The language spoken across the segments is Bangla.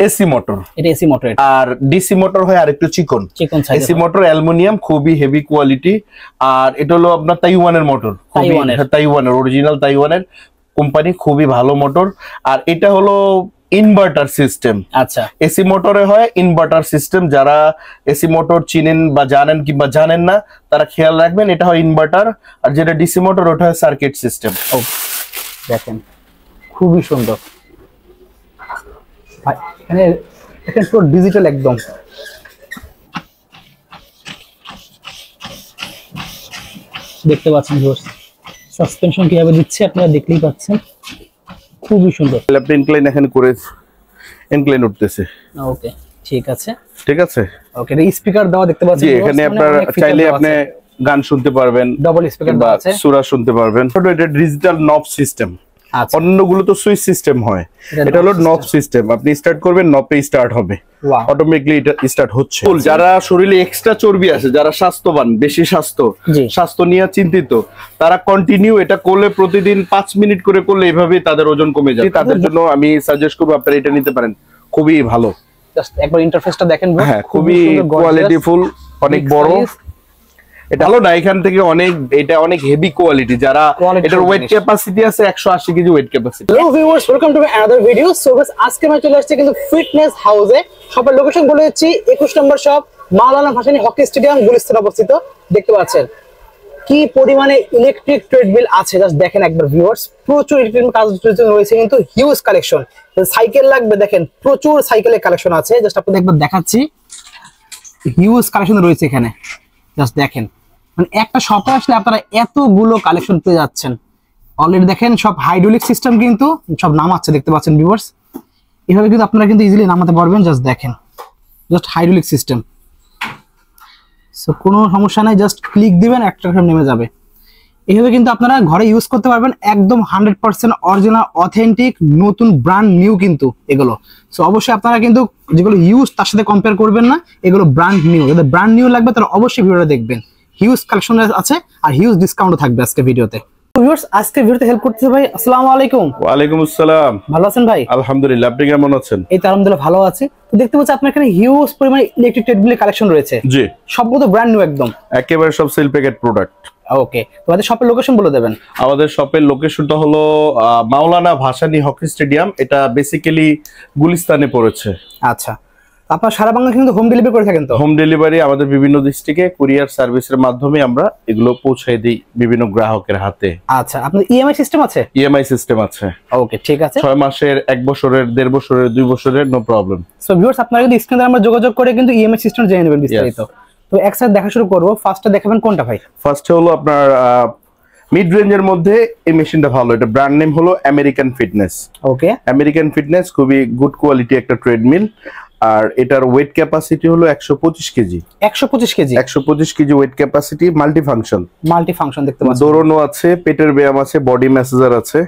এসি মোটর, এটা এসি মোটর, আর ডিসি মোটর হয় আর একটু চিকন সাইজ। এসি মোটর অ্যালুমিনিয়াম, খুবই হেভি কোয়ালিটি। আর এটা হলো আপনার তাইওয়ানের মোটর, তাইওয়ানের অরিজিনাল তাইওয়ানের কোম্পানি, খুবই ভালো মোটর। আর এটা হলো ইনভার্টার সিস্টেম। আচ্ছা, এসি মোটরে হয় ইনভার্টার সিস্টেম। যারা এসি মোটর চিনেন বা জানেন কিংবা জানেন না তারা খেয়াল রাখবেন, এটা হয় ইনভার্টার। আর যেটা ডিসি মোটর ওটা হয় সার্কিট সিস্টেম। দেখেন খুবই সুন্দর ভাই, এখানে দেখেন পুরো ডিজিটাল একদম। দেখতে পাচ্ছেন সাসপেনশন কিভাবে দিচ্ছে আপনারা দেখলেই পাচ্ছেন, খুবই সুন্দর। আপনি ইনক্লাইন এখানে করে ইনক্লাইন উঠতেছে। ওকে, ঠিক আছে ঠিক আছে। ওকে, স্পিকার দেওয়া দেখতে পাচ্ছেন, এখানে আপনার চাইলে আপনি গান শুনতে পারবেন, ডাবল স্পিকার দেওয়া আছে, সূরা শুনতে পারবেন। এটা ডিজিটাল নব সিস্টেম। অন্যগুলো তো সুইচ সিস্টেম হয়, এটা হলো নব সিস্টেম। আপনি স্টার্ট করবেন, নবে স্টার্ট হবে, অটোমেটিক্যালি এটা স্টার্ট হচ্ছে। যারা শরীরে এক্সট্রা চর্বি আছে, যারা স্বাস্থ্যবান, বেশি স্বাস্থ্য নিয়ে চিন্তিত, তারা কন্টিনিউ এটা করলে প্রতিদিন 5 মিনিট করে করলে এভাবে তাদের ওজন কমে যায়। তাদের জন্য আমি সাজেস্ট করব আপনারা এটা নিতে পারেন, খুবই ভালো। জাস্ট একবার ইন্টারফেসটা দেখেন, হ্যাঁ খুবই কোয়ালিটিফুল, অনেক বড়। এটা ভালো না, এখান থেকে এটা অনেক হেভি কোয়ালিটি। যারা এটার ওয়েট ক্যাপাসিটি আছে 180 KG wait capacity. Hello viewers, welcome to another video. So আজকে আমরা চলে আসছি কিন্তু ফিটনেস হাউসে। শপের লোকেশন বলে দিচ্ছি, 21 নম্বর শপ, মাওলানা ভাসানী হকি স্টেডিয়াম, গুলিস্তান অবস্থিত। দেখতে পাচ্ছেন কি পরিমাণে ইলেকট্রিক ট্রেডমিল আছে, জাস্ট দেখেন একবার ভিউয়ার্স। প্রচুর ইলেকট্রিক কাজ রয়েছে, কিন্তু হিউজ কালেকশন। সাইকেল লাগবে, দেখেন প্রচুর সাইকেলের কালেকশন আছে। জাস্ট আপনাদের একবার দেখাচ্ছি, হিউজ কালেকশন রয়েছে এখানে। জাস্ট দেখেন, মানে একটা শপে আসলে আপনারা এতগুলো কালেকশন পেয়ে যাচ্ছেন। অলরেডি দেখেন সব হাইড্রোলিক সিস্টেম, কিন্তু সব নামাচ্ছে, দেখতে পাচ্ছেন ভিউয়ার্স। এভাবে কিন্তু আপনারা কিন্তু ইজিলি নামাতে পারবেন। জাস্ট দেখেন, জাস্ট হাইড্রোলিক সিস্টেম। সো কোনো সমস্যা নাই, জাস্ট ক্লিক দিবেন, একটা নেমে যাবে। এইভাবে কিন্তু আপনারা ঘরে ইউজ করতে পারবেন, একদম 100% অরিজিনাল অথেন্টিক নতুন ব্র্যান্ড নিউ কিন্তু এগুলো। সো অবশ্যই আপনারা কিন্তু যেগুলো ইউজ তার সাথে কম্পেয়ার করবেন না, এগুলো ব্র্যান্ড নিউ। যাদের ব্র্যান্ড নিউ লাগবে তারা অবশ্যই ভিডিওটা দেখবেন। হিউজ কালেকশন আছে আর হিউজ ডিসকাউন্টও থাকবে আজকে ভিডিওতে। ভিউয়ার্স, আজকে ভিডিওতে হেল্প করতেছে ভাই। আসসালামু আলাইকুম। ওয়া আলাইকুম আসসালাম। ভালো আছেন ভাই? আলহামদুলিল্লাহ, আপনি কেমন আছেন? এই তো আলহামদুলিল্লাহ ভালো আছি। তো দেখতে পাচ্ছি আপনার এখানে হিউজ পরিমাণে ইলেকট্রিক ট্রেডমিলের কালেকশন রয়েছে। জি, সবগুলো ব্র্যান্ড নিউ একদম, একেবারে সব সেল প্যাকেট প্রোডাক্ট। ওকে, তোমাদের শপের লোকেশন বলে দেবেন। আমাদের শপের লোকেশনটা হলো মাওলানা ভাসানী হকি স্টেডিয়াম। এটা বেসিক্যালি গুলিস্তানে পড়েছে। আচ্ছা, আপনারা সারা বাংলাদেশে কিন্তু হোম ডেলিভারি করে থাকেন তো? হোম ডেলিভারি আমাদের বিভিন্ন ডিস্ট্রিক্টে কুরিয়ার সার্ভিসের মাধ্যমে আমরা এগুলো পৌঁছে দিই বিভিন্ন গ্রাহকের হাতে। আচ্ছা, আপনার ইএমআই সিস্টেম আছে? ইএমআই সিস্টেম আছে। ওকে, ঠিক আছে। 6 মাসের, 1 বছরের, 1.5 বছরের, 2 বছরের, নো প্রবলেম। সো ভিউয়ার্স, আপনারা কিন্তু স্ক্রিনে আমরা যোগাযোগ করে কিন্তু ইএমআই সিস্টেম জেনে নেবেন বিস্তারিত। তো একসাথে দেখা শুরু করব। ফার্স্টে দেখাবেন কোনটা ভাই? ফার্স্টে হলো আপনার মিড রেঞ্জের মধ্যে এই মেশিনটা ভালো। এটা ব্র্যান্ড নেম হলো আমেরিকান ফিটনেস। ওকে, আমেরিকান ফিটনেস খুবই গুড কোয়ালিটি একটা ট্রেডমিল। আর এটার ওয়েট ক্যাপাসিটি হলো 125 KG. 125 KG? 125 KG wait capacity, multi function দেখতে পাচ্ছেন। দৌড়ানো আছে, পেটের ব্যায়াম আছে, বডি ম্যাসাজার আছে।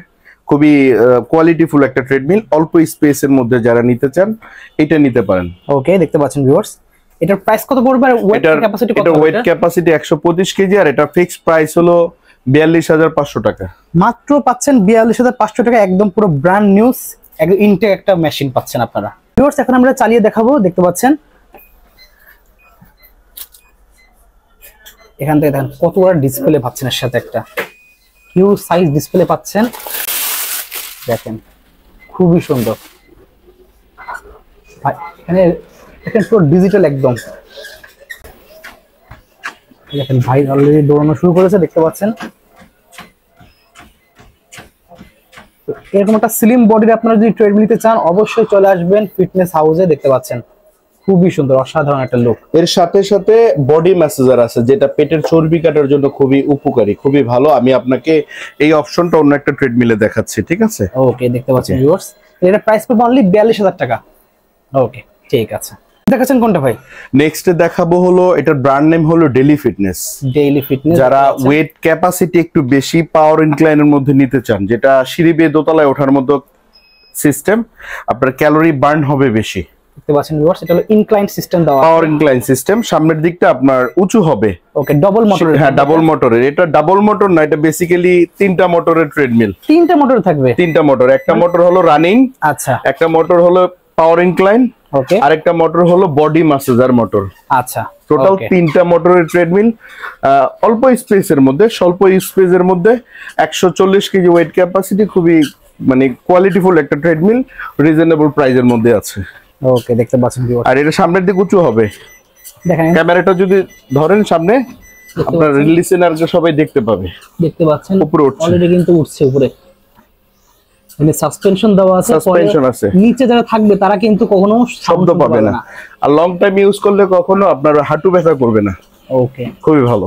খুবই কোয়ালিটিফুল একটা ট্রেডমিল। অল্প স্পেসের মধ্যে যারা নিতে চান এটা নিতে পারেন। ওকে, দেখতে পাচ্ছেন ভিউয়ার্স। এটার প্রাইস কত পড়বে আর ওয়েট ক্যাপাসিটি কত? এটা ওয়েট ক্যাপাসিটি 125 কেজি আর এটা ফিক্সড প্রাইস হলো 42,500 টাকা। মাত্র পাচ্ছেন 42,500 টাকা, একদম পুরো ব্র্যান্ড নিউ একদম ইনটেক একটা মেশিন পাচ্ছেন আপনারা। ভিউয়ার্স, এখন আমরা চালিয়ে দেখাবো। দেখতে পাচ্ছেন এখান থেকে দেখেন কত বড় ডিসপ্লে পাচ্ছেন, এর সাথে একটা হিউজ সাইজ ডিসপ্লে পাচ্ছেন। দেখেন খুবই সুন্দর ভাই, এখানে দেখেন পুরো ডিজিটাল একদম। দেখেন ভাই অলরেডি দৌড়ানো শুরু করেছে, দেখতে পাচ্ছেন। এরকম একটা স্লিম বডির আপনারা যদি ট্রেডমিল নিতে চান অবশ্যই চলে আসবেন ফিটনেস হাউসে। দেখতে পাচ্ছেন খুবই সুন্দর, অসাধারণ একটা লুক। এর সাথে সাথে বডি ম্যাসাজার আছে, যেটা পেটের চর্বি কাটার জন্য খুবই উপকারী, খুবই ভালো। আমি আপনাকে এই অপশনটা অন্য একটা ট্রেডমিলে দেখাচ্ছি, ঠিক আছে? ওকে, দেখতে পাচ্ছেন ভিউয়ার্স, এর প্রাইস পড়বে অনলি 42,000 টাকা। ওকে, ঠিক আছে। দেখাচ্ছেন কোনটা ভাই? নেক্সট দেখাবো হলো, এটার ব্র্যান্ড নেম হলো ডেইলি ফিটনেস। যারা ওয়েট ক্যাপাসিটি একটু বেশি, পাওয়ার ইনক্লাইনের মধ্যে নিতে চান, যেটা সিঁড়ি বেয়ে দোতলায় ওঠার মতো সিস্টেম, আপনার ক্যালোরি বার্ন হবে বেশি। দেখতে পাচ্ছেন ভিউয়ার্স, এটা হলো ইনক্লাইন সিস্টেম দেওয়া, পাওয়ার ইনক্লাইন সিস্টেম। সামনের দিকটা আপনার উঁচু হবে। ওকে, ডাবল মোটর। হ্যাঁ, ডাবল মোটরের। এটা ডাবল মোটর না, এটা বেসিক্যালি 3টা মোটরের ট্রেডমিল। 3টা মোটর থাকবে? 3টা মোটর। একটা মোটর হলো রানিং, আচ্ছা, একটা মোটর হলো পাওয়ার ইনক্লাইন, ওকে, আরেকটা মোটর হলো বডি ম্যাসাজার মোটর। আচ্ছা, টোটাল 3টা মোটরের ট্রেডমিল, অল্প স্পেসের মধ্যে, স্বল্প স্পেসের মধ্যে 140 কেজি ওয়েট ক্যাপাসিটি, খুবই মানে কোয়ালিটিফুল একটা ট্রেডমিল, রিজনেবল প্রাইসের মধ্যে আছে। ওকে, দেখতে পাচ্ছেন ভিউয়ার্স, আর এটা সামনের দিকে উঁচু হবে, দেখেন ক্যামেরাটা যদি ধরেন সামনে আপনার লিসেনার সবাই দেখতে পাবে। দেখতে পাচ্ছেন উপরে উঠছে, অলরেডি কিন্তু উঠছে উপরে, মানে সাসপেনশন দেওয়া আছে, সাসপেনশন আছে, নিচে যারা থাকবে তারা কিন্তু কখনো শব্দ পাবে না, আর লং টাইম ইউজ করলে কখনো আপনার হাঁটু ব্যথা করবে না। ওকে, খুবই ভালো।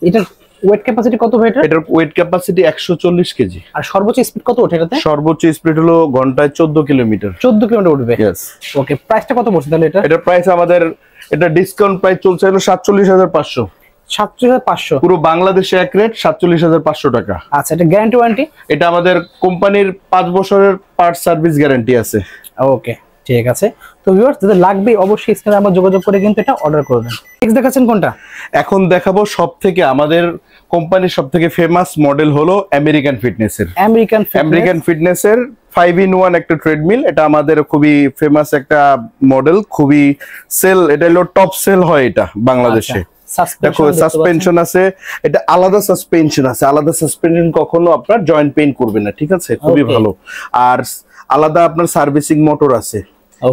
এটার ওয়েট ক্যাপাসিটি কত ভাই? এটার ওয়েট ক্যাপাসিটি 140 কেজি। আর সর্বোচ্চ স্পিড কত ওঠে এটাতে? সর্বোচ্চ স্পিড হলো ঘন্টায় 14 কিলোমিটার। 14 কিলোমিটার উঠবে। यस। ওকে, প্রাইসটা কত পড়ছে তাহলে এটা? এটার প্রাইস আমাদের, এটা ডিসকাউন্ট প্রাইস চলছে হলো 47,500। 47,500 পুরো বাংলাদেশে এক রেট 47,500 টাকা। আচ্ছা, এটা গ্যারান্টি ওয়ারেন্টি? এটা আমাদের কোম্পানির 5 বছরের পার্ট সার্ভিস গ্যারান্টি আছে। ওকে, ঠিক আছে। তো ভিউয়ার্স, যাদের লাগবে অবশ্যই স্ক্রিনে আমরা যোগাযোগ করে কিন্তু এটা অর্ডার করবেন। নেক্সট দেখাচ্ছেন কোনটা? এখন দেখাবো সবথেকে আমাদের কোম্পানির সবথেকে ফেমাস মডেল হলো আমেরিকান ফিটনেসের। আমেরিকান ফিটনেসের 5-in-1 একটা ট্রেডমিল। এটা আমাদের খুবই ফেমাস একটা মডেল, খুবই সেল, এটা হলো টপ সেল হয় এটা বাংলাদেশে। দেখো সাসপেনশন আছে, এটা আলাদা সাসপেনশন আছে, আলাদা সাসপেনশন কখনো আপনার জয়েন্ট পেইন করবে না, ঠিক আছে, খুবই ভালো। আর আলাদা আপনার সার্ভিসিং মোটর আছে,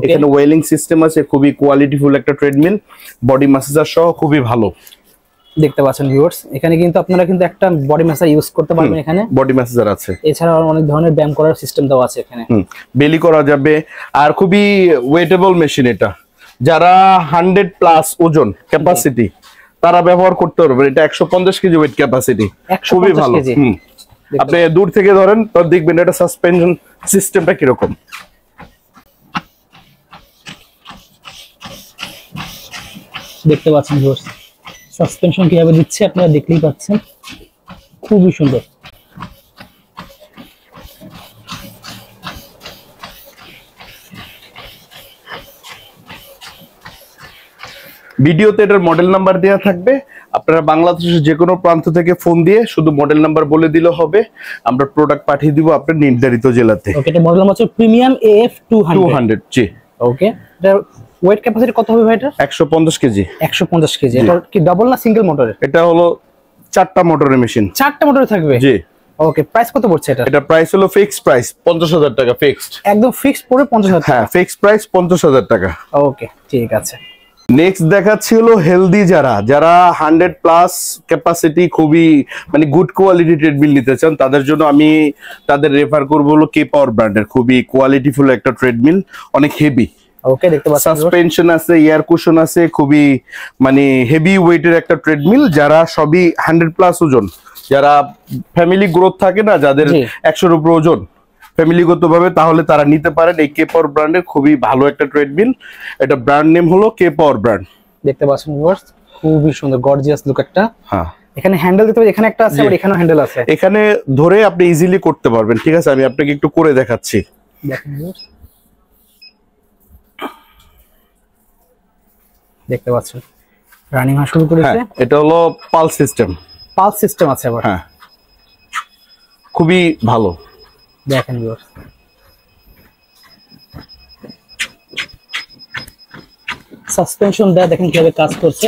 এখানে ওয়েলিং সিস্টেম আছে, খুবই কোয়ালিটিফুল একটা ট্রেডমিল, বডি ম্যাসাজার সহ খুবই ভালো। দেখতে পাচ্ছেন ভিউয়ার্স, এখানে কিন্তু আপনারা কিন্তু একটা বডি ম্যাসাজ ইউজ করতে পারবেন, এখানে বডি ম্যাসাজার আছে, এছাড়া অনেক ধরনের ব্যায়াম করার সিস্টেম দেওয়া আছে এখানে, বেলি করা যাবে। আর খুবই ওয়েটেবল মেশিন এটা, যারা 100+ ওজন ক্যাপাসিটি তারা ব্যবহার করতে পারবে। এটা 150 কেজি ওয়েট ক্যাপাসিটি, খুবই ভালো। আপনি দূর থেকে ধরেন তো দেখবেন এটা সাসপেনশন সিস্টেমটা কিরকম। দেখতে পাচ্ছেন ভিউয়ার্স, সাসপেনশন কিভাবে দিচ্ছে আপনারা দেখলেই পাচ্ছেন, খুবই সুন্দর। ভিডিওতে এটার মডেল নাম্বার দেওয়া থাকবে, আপনারা বাংলাদেশের যে কোনো প্রান্ত থেকে ফোন দিয়ে শুধু মডেল নাম্বার বলে দিলে হবে, আমরা প্রোডাক্ট পাঠিয়ে দিব আপনার নির্ধারিত জেলাতে। ওকে, এটা মডেল নাম্বার হচ্ছে প্রিমিয়াম AF 200। জি। ওকে, এটা ওয়েট ক্যাপাসিটি কত হবে ভাই এটা? 150 কেজি। 150 কেজি। এটা কি ডাবল না সিঙ্গেল মোটরের? এটা হলো 4টা মোটরের মেশিন। 4টা মোটর থাকবে? জি। ওকে, প্রাইস কত পড়ছে এটা? এটা প্রাইস হলো ফিক্সড প্রাইস 50,000 টাকা, ফিক্সড, একদম ফিক্সড পড়ে 50,000 টাকা। হ্যাঁ, ফিক্সড প্রাইস 50,000 টাকা। ওকে, ঠিক আছে। নেক্সট দেখাচ্ছি হলো হেলদি, যারা 100+ ক্যাপাসিটি, খুবই মানে গুড কোয়ালিটি ট্রেডমিল নিতে চান, তাদের জন্য আমি তাদের রেফার করবো হলো কে পাওয়ার ব্র্যান্ডের, খুবই কোয়ালিটিফুল একটা ট্রেডমিল, অনেক হেভি। ওকে, দেখতে পাচ্ছেন সাসপেনশন আছে, এয়ার কুশন আছে, খুবই মানে হেভি ওয়েটের একটা ট্রেডমিল। যারা সবই 100+ ওজন, যারা ফ্যামিলি গ্রোথ থাকে না, যাদের 100-এর উপর ওজন ফ্যামিলিগত ভাবে, তাহলে তারা নিতে পারেন এই কে পাওয়ার ব্র্যান্ডের খুবই ভালো একটা ট্রেডমিল। এটা ব্র্যান্ড নেম হলো কে পাওয়ার ব্র্যান্ড। দেখতে পাচ্ছেন ভিউয়ার্স, খুবই সুন্দর গর্জিয়াস লুক একটা। হ্যাঁ, এখানে হ্যান্ডেল দিতে পারে, এখানে একটা আছে আর এখানেও হ্যান্ডেল আছে, এখানে ধরে আপনি ইজিলি করতে পারবেন, ঠিক আছে, আমি আপনাকে একটু করে দেখাচ্ছি। দেখেন ভিউয়ার্স, দেখতে পাচ্ছেন রানিং হওয়া শুরু করেছে। এটা হলো পালস সিস্টেম। পালস সিস্টেম আছে আবার? হ্যাঁ, খুবই ভালো। দেখেন ভিউয়ার্স, সাসপেনশন দেয়া দেখেন কিভাবে কাজ করছে।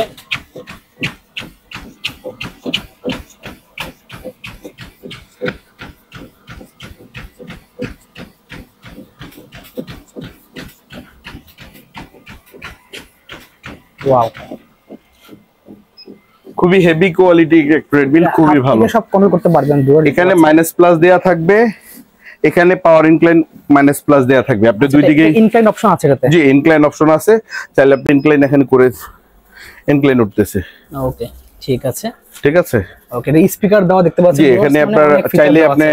ওয়াও, খুবই হেভি কোয়ালিটি ট্রেডমিল, খুবই ভালো। সব কন্ট্রোল করতে পারবেন। এখানে মাইনাস+ দেয়া থাকবে, এখানে পাওয়ার ইনক্লাইন মাইনাস+ দেয়া থাকবে, আপনি দুই দিকে ইনক্লাইন অপশন আছে এটাতে? জি, ইনক্লাইন অপশন আছে, চাইলে আপনি ইনক্লাইন এখানে করে ইনক্লাইন উঠতেছে। ওকে, ঠিক আছে, ঠিক আছে। ওকে, এই স্পিকার দেওয়া দেখতে পাচ্ছেন, জি, এখানে আপনার চাইলে আপনি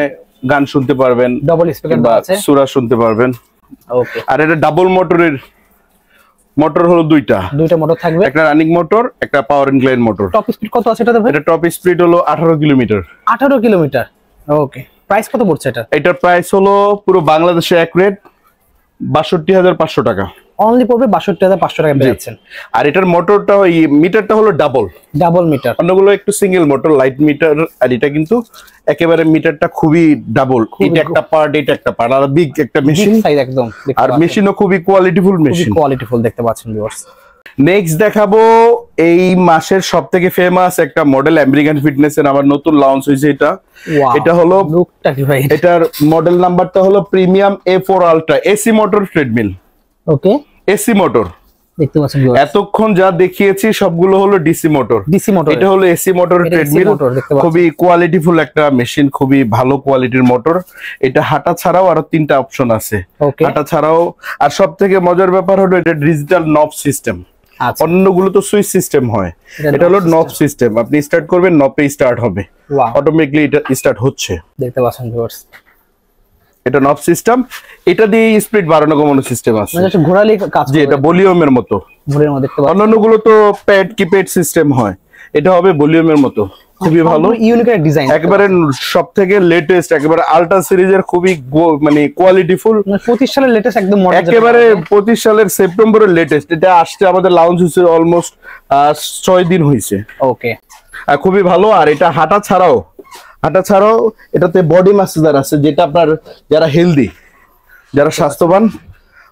গান শুনতে পারবেন, ডাবল স্পিকার দেওয়া আছে, সূরা শুনতে পারবেন। ওকে, আর এটা ডাবল মোটরের, মোটর হলো দুইটা মোটর থাকবে, একটা রানিং মোটর, একটা পাওয়ার ইনক্লাইন মোটর। টপ স্পিড কত আছে এটাতে ভাই? এটা টপ স্পিড হলো 18 কিলোমিটার। 18 কিলোমিটার। ওকে, প্রাইস কত পড়ছে এটা? এটার প্রাইস হলো পুরো বাংলাদেশে এক রেট 62,500 টাকা। অনলি পড়বে ৬২,৫০০ টাকা পেয়েছেন। আর এটার মোটরটা মিটারটা হলো ডাবল মিটার, অন্যগুলো একটু সিঙ্গেল মোটর লাইট মিটার, আর এটা কিন্তু একেবারে মিটারটা খুবই ডাবল, এটা একটা পার্ট এটা একটা পার্ট, আর বিগ একটা মেশিন সাইজ একদম, আর মেশিনও খুবই কোয়ালিটিফুল মেশিন, কোয়ালিটিফুল দেখতে পাচ্ছেন ভিউয়ার্স। নেক্সট দেখাবো এই মাসের সবথেকে ফেমাস একটা মডেল আমেরিকান ফিটনেস এর আমার নতুন লঞ্চ হয়েছে। এটা হলো লুকটা কি ভাই, এটার মডেল নাম্বারটা হলো premium A4 ultra AC motor treadmill. Okay, AC motor দেখতে পাচ্ছেন ভিউয়ার্স, এতক্ষণ যা দেখিয়েছি সবগুলো হলো ডিসি মোটর, এটা হলো এসি মোটর ট্রেডমিল, খুবই কোয়ালিটিফুল একটা মেশিন, খুবই ভালো কোয়ালিটির মোটর। এটা হাঁটা ছাড়াও আরো 3টা অপশন আছে, হাঁটা ছাড়াও। আর সবথেকে মজার ব্যাপার হলো এটা ডিজিটাল নব সিস্টেম, অন্যগুলো তো সুইচ সিস্টেম হয়, এটা হলো নব সিস্টেম। আপনি স্টার্ট করবেন নবে স্টার্ট হবে, অটোমেটিক্যালি এটা স্টার্ট হচ্ছে, দেখতে পাচ্ছেন ভিউয়ার্স। এটা নব সিস্টেম, এটা দিয়ে স্পিড বাড়ানো কমানো সিস্টেম আছে, মানে ঘোরালে কাজ করে, এটা ভলিউমের মতো। অন্যগুলো তো প্যাড কিপ্যাড সিস্টেম হয়, এটা হবে ভলিউমের মতো, খুবই ভালো, ইউনিক একটা ডিজাইন, একেবারে সবথেকে লেটেস্ট, একেবারে আলট্রা সিরিজের খুবই মানে কোয়ালিটিফুল, 25 সালের লেটেস্ট একদম মডেল, একেবারে 25 সালের সেপ্টেম্বরের লেটেস্ট। এটা আসছে আমাদের লঞ্চ হয়েছে অলমোস্ট 6 দিন হয়েছে। ওকে, খুবই ভালো। আর এটা হাঁটা ছাড়াও এটাতে বডি ম্যাসাজার আছে, যেটা আপনার যারা হেলদি, যারা স্বাস্থ্যবান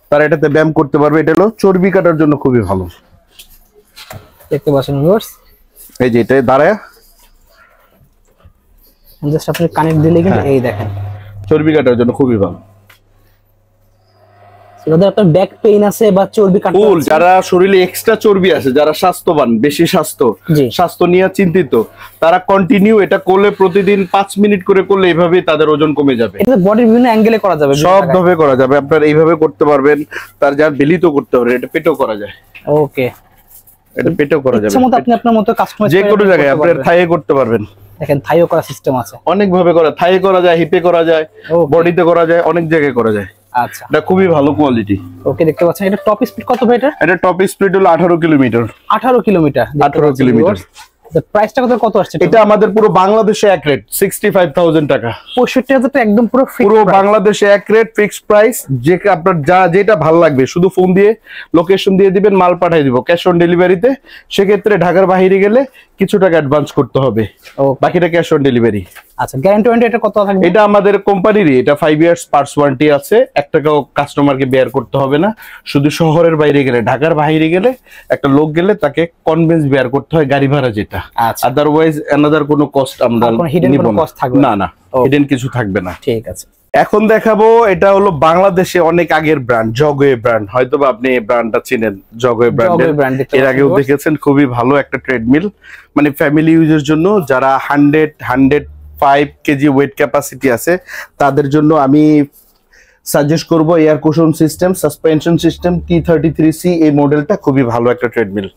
তারা এটাতে ব্যায়াম করতে পারবে। এটা হলো চর্বি কাটার জন্য খুবই ভালো, দেখতে পাচ্ছেন ভিউয়ার্স। এই যে এটা দাঁড়ায় জাস্ট আপনি কানেক্ট দিলে কিন্তু এই দেখেন চর্বি কাটার জন্য খুবই ভালো। যাদের আপনার ব্যাক পেইন আছে বা চর্বি কাটা আছে, যারা শরীরে এক্সট্রা চর্বি আছে, যারা স্বাস্থ্যবান, বেশি স্বাস্থ্য নিয়ে চিন্তিত, তারা কন্টিনিউ এটা করলে প্রতিদিন 5 মিনিট করে করলে এইভাবেই তাদের ওজন কমে যাবে। এটা বডির বিভিন্ন অ্যাঙ্গেলে করা যাবে, সব ভাবে করা যাবে, আপনারা এইভাবে করতে পারবেন, তার যার বেলিতো করতে পারবেন, এটা পেটও করা যায়। ওকে, এটা পেটও করা যাবে, ইচ্ছামতো আপনি আপনার মতো কাস্টমাইজ যে কোনো জায়গায় আপনার থাইয়ে করতে পারবেন। দেখেন থাইও করা সিস্টেম আছে, অনেক ভাবে করা, থাইয়ে করা যায়, হিপে করা যায়, বডিতে করা যায়, অনেক জায়গায় করা যায়। আচ্ছা, এটা খুবই ভালো কোয়ালিটি। ওকে, দেখতে পাচ্ছেন এটা টপ স্পিড কত ভাই? এটা টপ স্পিড হলো 18 কিলোমিটার। 18 কিলোমিটার। প্রাইসটা কত আসছে? এটা আমাদের পুরো বাংলাদেশে এক রেট 65,000 টাকা। 65,000 টাকা একদম পুরো বাংলাদেশে এক রেট ফিক্সড প্রাইস। যে আপনার যেটা ভালো লাগবে শুধু ফোন দিয়ে লোকেশন দিয়ে দিবেন, মাল পাঠিয়ে দিব ক্যাশ অন ডেলিভারিতে। সেক্ষেত্রে ঢাকার বাইরে গেলে কিছু টাকা অ্যাডভান্স করতে হবে, বাকিটা ক্যাশ অন ডেলিভারি। আচ্ছা, গ্যারান্টি ওয়ারেন্টি এটা কত থাকবে? এটা আমাদের কোম্পানিরই, এটা 5 ইয়ার্স পার্টস ওয়ারেন্টি আছে, 1 টাকাও কাস্টমারকে বেয়ার করতে হবে না। শুধু শহরের বাইরে গেলে, ঢাকার বাইরে গেলে একটা লোক গেলে তাকে কনভেন্স বেয়ার করতে হয়, গাড়ি ভাড়া যেটা। আদারওয়াইজ অ্যানাদার কোনো কস্ট আমরা নিব না। না, হিডেন কিছু থাকবে না। ঠিক আছে, এখন দেখাবো এটা হলো বাংলাদেশে অনেক আগের ব্র্যান্ড, জগওয়ে ব্র্যান্ড। হয়তোবা আপনি এই ব্র্যান্ডটা চিনেন, জগওয়ে ব্র্যান্ড, এর আগেও দেখেছেন। খুবই ভালো একটা ট্রেডমিল, মানে ফ্যামিলি ইউজের জন্য, যারা 105 কেজি ওয়েট ক্যাপাসিটি আছে তাদের জন্য আমি সাজেস্ট করব air cushion system, suspension system T33C। এই মডেলটা খুবই ভালো একটা ট্রেডমিল,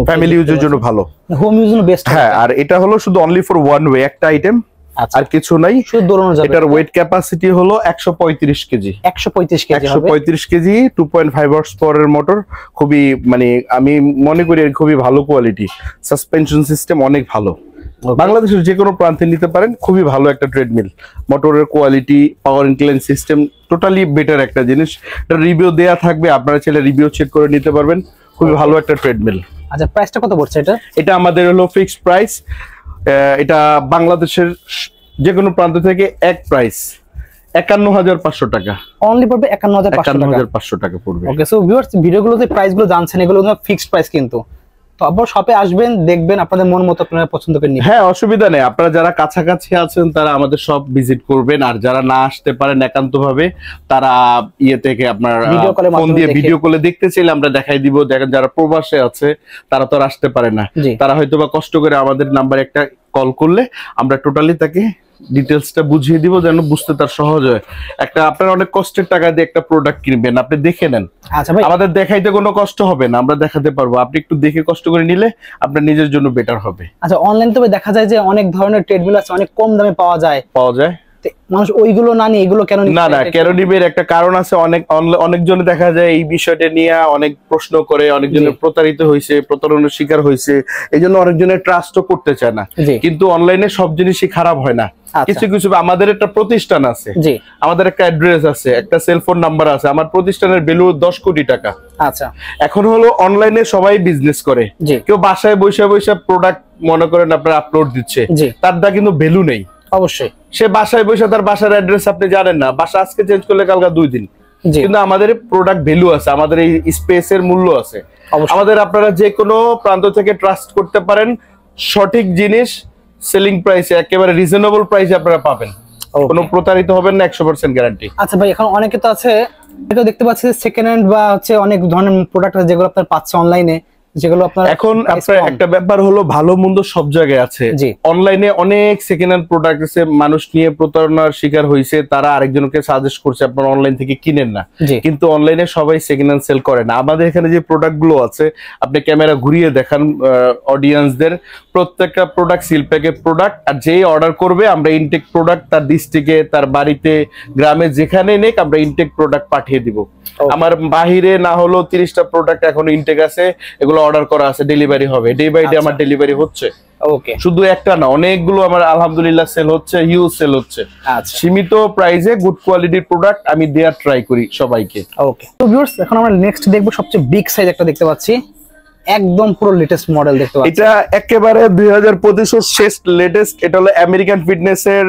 ফ্যামিলি ইউজের জন্য ভালো, হোম ইউজের জন্য বেস্ট। হ্যাঁ, আর এটা হলো শুধু অনলি ফর ওয়ান ওয়ে, একটা আইটেম, আর কিছু নাই, শুধু দৌড়ানো যাবে। এটার ওয়েট ক্যাপাসিটি হলো 135 কেজি। 135 কেজি 2.5 হর্স পাওয়ারের মোটর। খুবই মানে আমি মনে করি খুবই ভালো কোয়ালিটি, সাসপেনশন সিস্টেম অনেক ভালো। বাংলাদেশের যে কোনো প্রান্তে নিতে পারেন, খুবই ভালো একটা ট্রেডমিল। মোটরের কোয়ালিটি, পাওয়ার ইনক্লাইন সিস্টেম টোটালি বেটার একটা জিনিস। এটা রিভিউ দেয়া থাকবে, আপনারা চাইলে রিভিউ চেক করে নিতে পারবেন। খুবই ভালো একটা ট্রেডমিল। আচ্ছা, প্রাইসটা কত পড়ছে এটা? এটা আমাদের হলো ফিক্সড প্রাইস। এটা বাংলাদেশের যে কোনো প্রান্ত থেকে এক প্রাইস 51,500 টাকা। অনলি পড়বে 51,500 টাকা পড়বে। ওকে, সো ভিউয়ার্স, ভিডিওগুলোতে প্রাইসগুলো জানছেন, এগুলো ফিক্সড প্রাইস কিন্তু। তো আপনারা শপে আসবেন, দেখবেন আপনাদের মন মতো আপনারা পছন্দ করে নিবেন। হ্যাঁ, অসুবিধা নেই। আপনারা যারা কাছাকাছি আছেন তারা আমাদের শপ ভিজিট করবেন, আর যারা না আসতে পারেন একান্তভাবে, তারা ইয়ে থেকে আপনার ফোন দিয়ে ভিডিও কলে দেখতে চাইলে আমরা দেখাই দিব। দেখেন, যারা প্রবাসে আছে তারা তো আর আসতে পারে না, তারা হয়তোবা কষ্ট করে আমাদের নাম্বারে একটা কল করলে আমরা টোটালি তাকে ডিটেইলসটা বুঝিয়ে দিব, যেন বুঝতে তার সহজ হয়। একটা আপনার অনেক কষ্টের টাকা দিয়ে একটা প্রোডাক্ট কিনবেন, আপনি দেখে নেন। আচ্ছা ভাই, আমাদের দেখাইতে কোনো কষ্ট হবে না, আমরা দেখাতে পারবো। আপনি একটু দেখে কষ্ট করে নিলে আপনার নিজের জন্য বেটার হবে। আচ্ছা, অনলাইন তবে দেখা যায় যে অনেক ধরনের ট্রেডমিল আছে, অনেক কম দামে পাওয়া যায়। মানুষ ওইগুলো না নিয়ে এগুলো কেন না না কেন নিবে একটা কারণ আছে। অনেকজনে দেখা যায় এই বিষয়টা নিয়ে অনেক প্রশ্ন করে, অনেকজনের প্রতারিত হয়েছে, প্রতারণার শিকার হয়েছে, এই জন্য অনেকজনের ট্রাস্টও করতে চায় না। কিন্তু অনলাইনে সব জিনিসই খারাপ হয় না। কিছু কিছু আমাদের একটা প্রতিষ্ঠান আছে, আমাদের একটা অ্যাড্রেস আছে, একটা সেলফোন নাম্বার আছে, আমার প্রতিষ্ঠানের ভ্যালু 10 কোটি টাকা। আচ্ছা, এখন হলো অনলাইনে সবাই বিজনেস করে, কেউ বাসায় বসে বসে প্রোডাক্ট মনে করেন আপনার আপলোড দিচ্ছে, তার দা কিন্তু ভ্যালু নেই। অবশ্যই সে বাসায় বসে তার বাসার অ্যাড্রেস আপনি জানেন না, বাসা আজকে চেঞ্জ করলে কালকে 2 দিন, কিন্তু আমাদের প্রোডাক্ট ভ্যালু আছে, আমাদের এই স্পেসের মূল্য আছে। আমাদের আপনারা যে কোনো প্রান্ত থেকে ট্রাস্ট করতে পারেন, সঠিক জিনিস সেলিং প্রাইসে একেবারে রিজনেবল প্রাইসে আপনারা পাবেন, কোনো প্রতারিত হবেন না, 100% গ্যারান্টি। আচ্ছা ভাই, এখন অনেকে তো আছে, এটা দেখতে পাচ্ছি সেকেন্ড হ্যান্ড বা হচ্ছে অনেক ধরনের প্রোডাক্ট আছে যেগুলো আপনার পাচ্ছে অনলাইনে, যেগুলো আপনার এখন আপনার একটা ব্যাপার হলো ভালো মন্দ সব জায়গায় আছে। অনলাইনে অনেক সেকেন্ড হ্যান্ড প্রোডাক্ট আছে, মানুষ নিয়ে প্রতারণার শিকার হয়েছে, তারা আরেকজনকে সাজেস্ট করছে আপনারা অনলাইন থেকে কিনেন না, কিন্তু অনলাইনে সবাই সেকেন্ড হ্যান্ড সেল করে না। আমাদের এখানে যে প্রোডাক্ট গুলো আছে, আপনি ক্যামেরা ঘুরিয়ে দেখান অডিয়েন্সদের, প্রত্যেকটা প্রোডাক্ট সিল প্যাকেট প্রোডাক্ট, আর যেই অর্ডার করবে আমরা ইনটেক প্রোডাক্ট তার ডিস্ট্রিক্টে, তার বাড়িতে, গ্রামে যেখানে নেক আমরা ইনটেক প্রোডাক্ট পাঠিয়ে দিব। আমার বাহিরে না হলো 30টা প্রোডাক্ট এখন ইনটেক আছে, এগুলো অর্ডার করা আছে, ডেলিভারি হবে, ডে বাই ডে আমার ডেলিভারি হচ্ছে। ওকে, শুধু একটা না, অনেকগুলো আমার আলহামদুলিল্লাহ সেল হচ্ছে, হিউজ সেল হচ্ছে। আচ্ছা, সীমিত প্রাইসে গুড কোয়ালিটির প্রোডাক্ট আমি দেয়ার ট্রাই করি সবাইকে। ওকে, তো ভিউয়ার্স এখন আমরা নেক্সট দেখবো সবচেয়ে বিগ সাইজ একটা দেখতে পাচ্ছি, একদম পুরো লেটেস্ট মডেল দেখতে পাচ্ছি। এটা একেবারে 2025 এর শেষ লেটেস্ট, এটা হলো আমেরিকান ফিটনেসের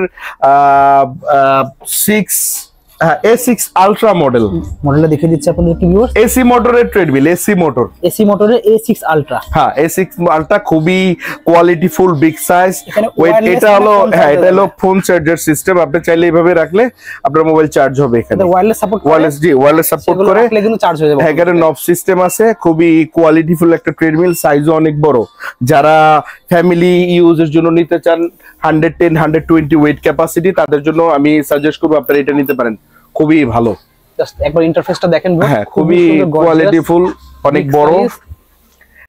6 A6 আলট্রা মডেল। মডেলটা দেখিয়ে দিচ্ছি আপনাদের কি ভিউয়ার্স, এসি মোটরের ট্রেডমিল, এসি মোটরের A6 আলট্রা। হ্যাঁ, A6 আলট্রা খুবই quality full big size wait. এটা হলো এটা হলো ফোন চার্জার সিস্টেম, আপনি চাইলে এইভাবে রাখলে আপনার মোবাইল চার্জ হবে। এখানে ওয়্যারলেস সাপোর্ট, ওয়্যারলেস সাপোর্ট করে কিন্তু চার্জ হয়ে যাবে। এখানে নব সিস্টেম আছে, খুবই কোয়ালিটি ফুল একটা ট্রেডমিল, সাইজও অনেক বড়। যারা ফ্যামিলি ইউজের জন্য নিতে চান 110 120 ওয়েট ক্যাপাসিটি, তাদের জন্য আমি সাজেস্ট করব আপনারা এটা নিতে পারেন, খুবই ভালো। জাস্ট একবার ইন্টারফেসটা দেখেন, হ্যাঁ খুবই কোয়ালিটি ফুল, অনেক বড়।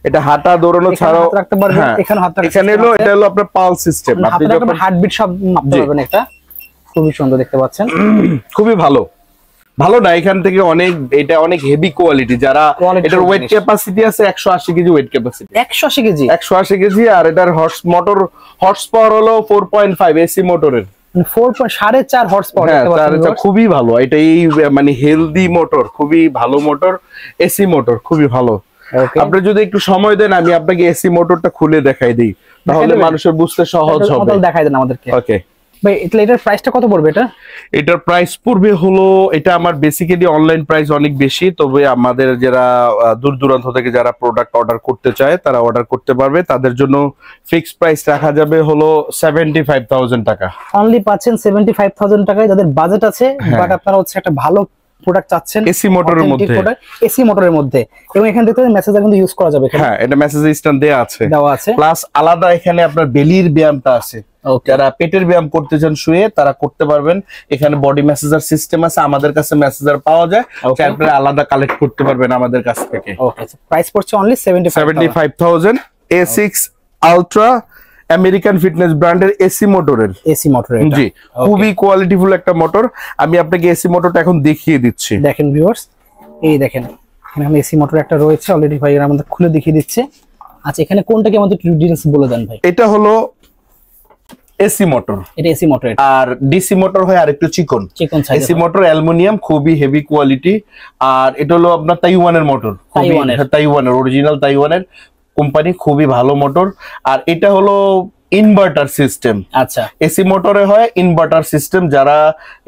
এটা হাঁটা দৌড়ানো ছাড়াও রাখতে পারবেন, এখানে হলো এটা হলো আপনার পালস সিস্টেম, আপনি যখন হার্টবিট সব মাপতে পারবেন। এটা খুবই সুন্দর দেখতে পাচ্ছেন, খুবই ভালো। ভালো না, এখান থেকে অনেক, এটা অনেক হেভি কোয়ালিটি। যারা এটার ওয়েট ক্যাপাসিটি আছে 180 কেজি ওয়েট ক্যাপাসিটি, 180 কেজি। আর এটার হর্স পাওয়ার হলো 4.5 এসি মোটরের, 4.5 হর্স পাওয়ার। খুবই ভালো, এটা এই মানে হেলদি মোটর, খুবই ভালো মোটর, এসি মোটর খুবই ভালো। আপনি যদি একটু সময় দেন আমি আপনাকে এসি মোটরটা খুলে দেখাই দিই, তাহলে মানুষের বুঝতে সহজ হবে। দেখাই দেন আমাদেরকে। ওকে ভাই, এটার প্রাইসটা কত পড়বে? এটার প্রাইস পড়বে হলো, এটা আমার বেসিক্যালি অনলাইন প্রাইস অনেক বেশি, তবে আমাদের যারা দূর দূরান্ত থেকে যারা প্রোডাক্ট অর্ডার করতে চায় তারা অর্ডার করতে পারবে, তাদের জন্য ফিক্সড প্রাইস রাখা যাবে হলো 75,000 টাকা। অনলি পাচ্ছেন 75,000 টাকায়, যাদের বাজেট আছে, বাট আপনারা হচ্ছে একটা ভালো প্রোডাক্ট চাচ্ছেন এসি মোটরের মধ্যে, এসি মোটরের মধ্যে। এবং এখানে দেখতে পাচ্ছেন মেসেজ কিন্তু ইউজ করা যাবে। হ্যাঁ, এটা মেসেজ স্ট্যান্ড দেয়া আছে, প্লাস আলাদা এখানে আপনার বেলির ব্যায়ামটা আছে, যারা পেটের ব্যায়াম করতে চান শুয়ে তারা করতে পারবেন। এখানে বডি মেসেজার সিস্টেম আছে, আমাদের কাছে মেসেজার পাওয়া যায়, আপনারা আলাদা কালেক্ট করতে পারবেন আমাদের কাছ থেকে। ওকে, প্রাইস পড়ছে only 75,000। A6 ultra American fitness ব্র্যান্ডের এসি মোটরের, জি খুবই কোয়ালিটিফুল একটা মোটর। আমি আপনাকে এসি মোটরটা এখন দেখিয়ে দিচ্ছি। দেখেন ভিউয়ার্স, এই দেখেন এখানে এসি মোটর একটা রয়েছে অলরেডি, ভাই আমাদের খুলে দেখিয়ে দিচ্ছে। আচ্ছা, এখানে কোনটা কি আমাদের ডিটেইলস বলে দেন ভাই। এটা হলো এসি মোটর, এটা এসি মোটর। আর ডিসি মোটর হয় আরেকটু চিকন সাইজ। এসি মোটর অ্যালুমিনিয়াম, খুবই হেভি কোয়ালিটি। আর এটা হলো আপনার তাইওয়ানের মোটর, তাইওয়ানের অরিজিনাল তাইওয়ানের কোম্পানি, খুবই ভালো মোটর। আর এটা হলো ইনভার্টার সিস্টেম। আচ্ছা, এসি মোটরে হয় ইনভার্টার সিস্টেম, যারা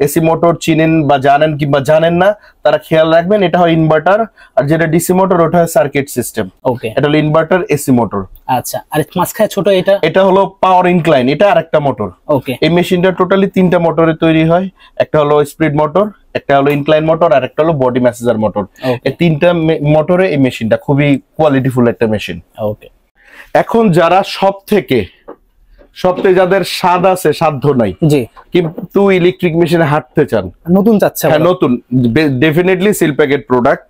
এসি মোটর চিনেন বা জানেন কিংবা জানেন না তারা খেয়াল রাখবেন, এটা হয় ইনভার্টার। আর যেটা ডিসি মোটর ওটা হয় সার্কিট সিস্টেম। ওকে, এটা হলো ইনভার্টার এসি মোটর। আচ্ছা, আর মাঝখানে ছোট এটা হলো পাওয়ার ইনক্লাইন, এটা আরেকটা মোটর। ওকে, এই মেশিনটা টোটালি 3টা মোটরে তৈরি হয়, একটা হলো স্পিড মোটর, একটা হলো ইনক্লাইন মোটর, আর একটা হলো বডি মেসেজার মোটর। এই 3টা মোটরে এই মেশিনটা খুবই কোয়ালিটিফুল একটা মেশিন। ওকে, এখন যারা সব থেকে সবথেকে যাদের স্বাদ আছে সাধ্য নাই, জি, কিন্তু ইলেকট্রিক মেশিনে হাঁটতে চান, নতুন চাচ্ছে, হ্যাঁ নতুন, ডেফিনেটলি সিল প্যাকেট প্রোডাক্ট।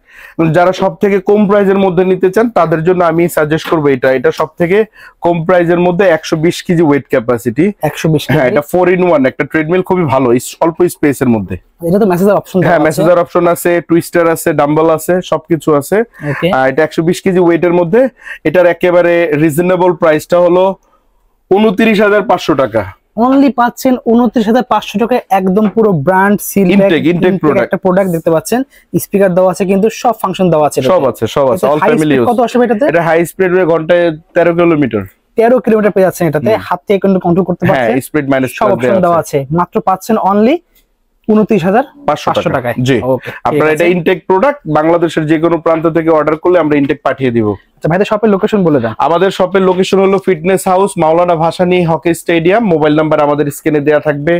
যারা সব থেকে কম প্রাইজের মধ্যে নিতে চান তাদের জন্য আমি সাজেস্ট করবো এটা সব থেকে কম প্রাইজের মধ্যে 120 কেজি ওয়েট ক্যাপাসিটি, 120 হ্যাঁ এটা 4-in-1 একটা ট্রেডমিল, খুবই ভালো, অল্প স্পেসের মধ্যে। এটা তো মেসেজের অপশন, হ্যাঁ মেসেজের অপশন আছে, টুইস্টার আছে, ডাম্বল আছে, সবকিছু আছে। এটা 120 কেজি ওয়েটের মধ্যে। এটার একেবারে রিজনেবল প্রাইসটা হলো 29,500 টাকা। অনলি পাচ্ছেন 29,500 টাকায়, একদম পুরো ব্র্যান্ড সিল ইনটেক একটা প্রোডাক্ট দেখতে পাচ্ছেন। স্পিকার দেওয়া আছে, কিন্তু সব ফাংশন দেওয়া আছে, সব আছে অল ফ্যামিলি ইউজ। কত আসবে এটাতে? এটা হাই স্পিড ঘন্টায় 13 কিলোমিটার, 13 কিলোমিটার পেয়ে যাচ্ছেন এটাতে, হাত থেকে কিন্তু কন্ট্রোল করতে পারছেন। হ্যাঁ স্পিড মাইনাস সব অপশন দেওয়া আছে, মাত্র পাচ্ছেন অনলি 29,500 টাকায়। জি, আপনারা এটা ইনটেক প্রোডাক্ট, বাংলাদেশের যে কোনো প্রান্ত থেকে অর্ডার করলে আমরা ইনটেক পাঠিয়ে দিব। আচ্ছা ভাইদের শপের লোকেশন বলে দেন। আমাদের শপের লোকেশন হলো fitness house, Maulana Bhasani hockey stadium. Mobile number আমাদের স্ক্রিনে দেওয়া থাকবে,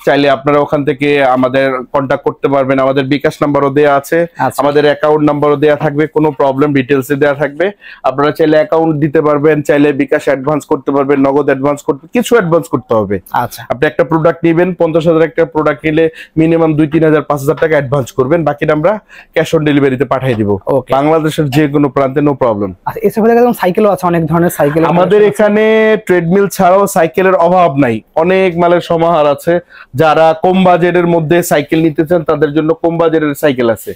চাইলে আপনারা ওখান থেকে আমাদের কন্ট্যাক্ট করতে পারবেন। আমাদের বিকাশ নাম্বারও দেওয়া আছে, আমাদের অ্যাকাউন্ট নাম্বারও দেওয়া থাকবে, কোনো প্রবলেম ডিটেলসে দেওয়া থাকবে। আপনারা চাইলে অ্যাকাউন্ট দিতে পারবেন, চাইলে বিকাশ অ্যাডভান্স করতে পারবেন, নগদ অ্যাডভান্স করতে, কিছু অ্যাডভান্স করতে হবে। আচ্ছা, আপনি একটা প্রোডাক্ট নেবেন, 50,000 একটা প্রোডাক্ট নিলে মিনিমাম 2-3,000 5,000 টাকা অ্যাডভান্স করবেন, বাকিটা আমরা ক্যাশ অন ডেলিভারিতে পাঠিয়ে দিব বাংলাদেশের যে কোনো প্রান্তে, নো প্রবলেম। এছাড়া একদম সাইকেলও আছে, অনেক ধরনের সাইকেল আমাদের এখানে ট্রেডমিল ছাড়াও সাইকেলের অভাব নাই, অনেক মালের সমাহার আছে। যারা কম বাজেটের মধ্যে সাইকেল নিতে চান তাদের জন্য কম বাজেটের সাইকেল আছে।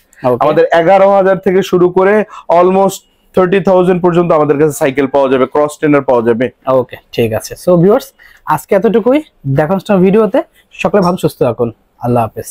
আমাদের 11,000 থেকে শুরু করে অলমোস্ট 30,000 পর্যন্ত আমাদের কাছে সাইকেল পাওয়া যাবে, ক্রস ট্রেনার পাওয়া যাবে। ওকে, ঠিক আছে। সো ভিউয়ার্স, আজকে এতটুকুই, দেখার ভিডিওতে সকলে ভালো সুস্থ থাকুন, আল্লাহ হাফেজ।